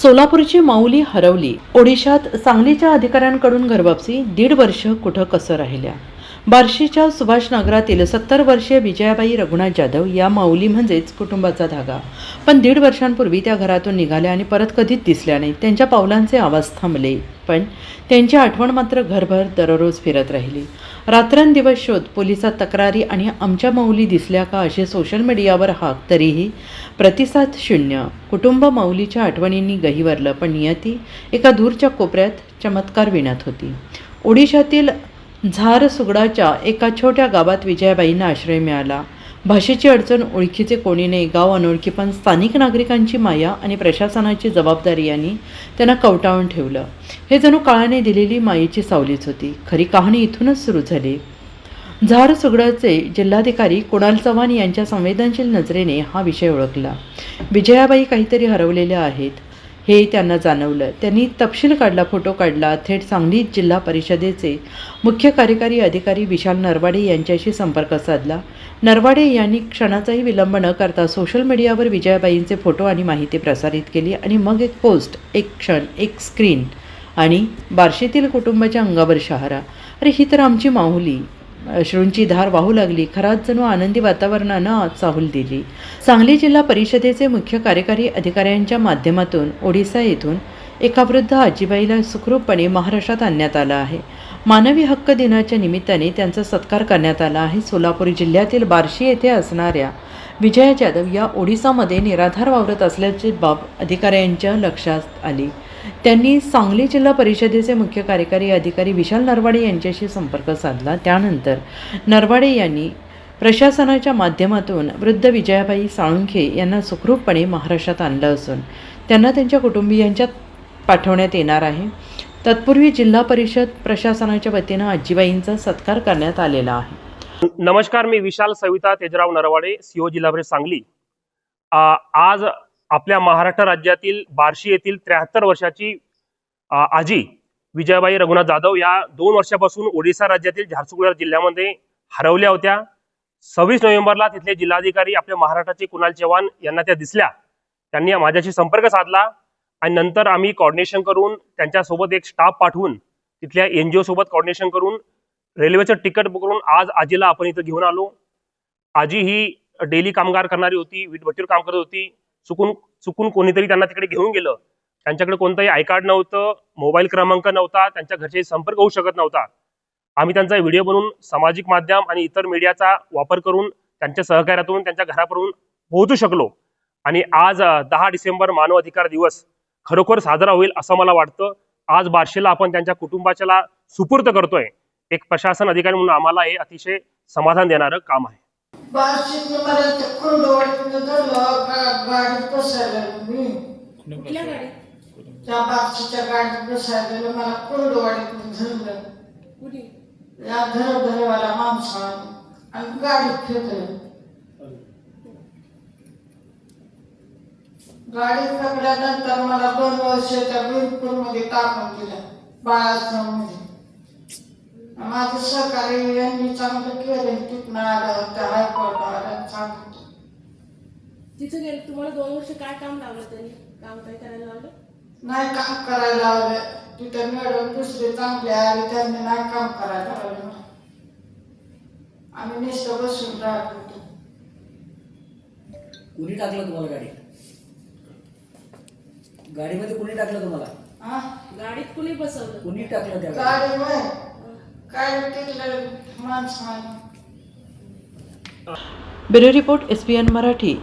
सोलापूरची माऊली हरवली. ओडिशात सांगलीच्या अधिकाऱ्यांकडून घरवापसी. 1.5 वर्ष कुठं कसं राहिल्या. बार्शीच्या सुभाष नगरातील 70 वर्षीय विजयाबाई रघुनाथ जाधव या माऊली म्हणजेच कुटुंबाचा धागा. पण 1.5 वर्षांपूर्वी त्या घरातून निघाल्या आणि परत कधीच दिसल्या नाही. त्यांच्या पावलांचे आवाज थांबले, पण त्यांची आठवण मात्र घरभर दररोज फिरत राहिली. रात्रंदिवस शोध, पोलिसात तक्रारी आणि आमच्या माऊली दिसल्या का असे सोशल मीडियावर हाक, तरीही प्रतिसाद शून्य. कुटुंब माऊलीच्या आठवणींनी गहिवरलं, पण नियती एका दूरच्या कोपऱ्यात चमत्कार विणत होती. ओडिशातील झारसुगडाच्या एका छोट्या गावात विजयाबाईंना आश्रय मिळाला. भाषेची अडचण, ओळखीचे कोणी नाही, गाव अनोळखी, पण स्थानिक नागरिकांची माया आणि प्रशासनाची जबाबदारी यांनी त्यांना कवटाळून ठेवलं. हे जणू काळाने दिलेली मायेची सावलीच होती. खरी कहाणी इथूनच सुरू झाली. झारसुगडाचे जिल्हाधिकारी कुणाल चव्हाण यांच्या संवेदनशील नजरेने हा विषय ओळखला. विजयाबाई काहीतरी हरवलेल्या आहेत हे त्यांना जाणवलं. त्यांनी तपशील काढला, फोटो काढला, थेट सांगली जिल्हा परिषदेचे मुख्य कार्यकारी अधिकारी विशाल नरवाडे यांच्याशी संपर्क साधला. नरवाडे यांनी क्षणाचाही विलंब न करता सोशल मीडियावर विजयाबाईंचे फोटो आणि माहिती प्रसारित केली आणि मग एक पोस्ट, एक क्षण, एक स्क्रीन आणि बार्शीतील कुटुंबाच्या अंगावर शहारा. अरे, ही तर आमची माऊली. अश्रूंची धार वाहू लागली. खराच जणू आनंदी वातावरणानं आज चाहूल दिली. सांगली जिल्हा परिषदेचे मुख्य कार्यकारी अधिकाऱ्यांच्या माध्यमातून ओडिसा येथून एका वृद्ध आजीबाईला सुखरूपपणे महाराष्ट्रात आणण्यात आलं आहे. मानवी हक्क दिनाच्या निमित्ताने त्यांचा सत्कार करण्यात आला आहे. सोलापूर जिल्ह्यातील बार्शी येथे असणाऱ्या विजया जाधव या ओडिसामध्ये निराधार वावरत असल्याची बाब अधिकाऱ्यांच्या लक्षात आली. त्यांनी सांगली जिल्हा परिषदेचे मुख्य कार्यकारी अधिकारी विशाल नरवाडे यांच्याशी संपर्क साधला. त्यानंतर नरवाडे यांनी प्रशासनाच्या माध्यमातून वृद्ध विजयाबाई साळुंखे यांना सुखरूपपणे महाराष्ट्रात आणलं असून त्यांना त्यांच्या कुटुंबियांच्यात पाठवण्यात येणार आहे. तत्पूर्वी जिल्हा परिषद प्रशासनाच्या वतीनं आजीबाईंचा सत्कार करण्यात आलेला आहे. नमस्कार, मी विशाल सविता तेजराव नरवाडे, सीओ जिल्हा परिषद सांगली. आज आपल्या महाराष्ट्र राज्यातील बार्शी येथील 73 वर्षाची आजी विजयाबाई रघुनाथ जाधव या 2 वर्षापासून ओडिसा राज्यातील झारसुगुडा जिल्ह्यामध्ये हरवल्या होत्या. 26 नोव्हेंबरला तिथले जिल्हाधिकारी आपल्या महाराष्ट्राचे कुणाल चव्हाण यांना त्या दिसल्या. त्यांनी माझ्याशी संपर्क साधला आणि नंतर आम्ही कोऑर्डिनेशन करून त्यांच्यासोबत एक स्टाफ पाठवून तिथल्या NGO सोबत कोऑर्डिनेशन करून रेल्वेचं तिकीट बुक करून आज आजीला आपण इथं घेऊन आलो. आजी ही डेली कामगार करणारी होती, वीटभट्टीवर काम करत होती. चुकून कोणीतरी त्यांना तिकडे घेऊन गेलं. त्यांच्याकडे कोणतंही आय कार्ड नव्हतं, मोबाईल क्रमांक नव्हता, त्यांच्या घरचे संपर्क होऊ शकत नव्हता. आम्ही त्यांचा व्हिडिओ बनवून सामाजिक माध्यम आणि इतर मीडियाचा वापर करून त्यांच्या सहकार्यातून त्यांच्या घरापर्यंत पोहोचू शकलो. आणि आज 10 डिसेंबर मानव अधिकार दिवस खरोखर साजरा होईल असं मला वाटतं. आज बार्शीला आपण त्यांच्या कुटुंबाच्याला सुपूर्द करतोय. एक प्रशासन अधिकारी म्हणून आम्हाला हे अतिशय समाधान देणारं काम आहे. कुठल्या गाडीत? त्या बार्शीच्या गाडीत बसायला मला कुरडवाडीतून धरलं. कुठे? या धरवाला माणसानं आणि गाडीत फेकलं. गाडीत फेकल्यानंतर मला 2 वर्ष त्या बिलपूरमध्ये टाकून दिलं, बाळासमध्ये. माझं सहकारी यांनी चांगलं केलं. तिथनं आलं त्या हायकोर्टाला सांगितलं. तिथं गेलं तुम्हाला 2 वर्ष काय काम लावलं? त्यांनी काम काय करायला लावलं? नाही काम करायला लावलं. तिथं मॅडम दुसरे चांगले आले, त्यांनी नाही काम करायला लावलं. आम्ही नुसतं बसून राहत होतो. कुणी टाकलं तुम्हाला गाडी? गाडीमध्ये कुणी टाकलं तुम्हाला? गाडीत कुणी बसवलं? कुणी टाकलं त्या गाडीवर? काय टिकलं माणसाने. Bureau report SPN Marathi.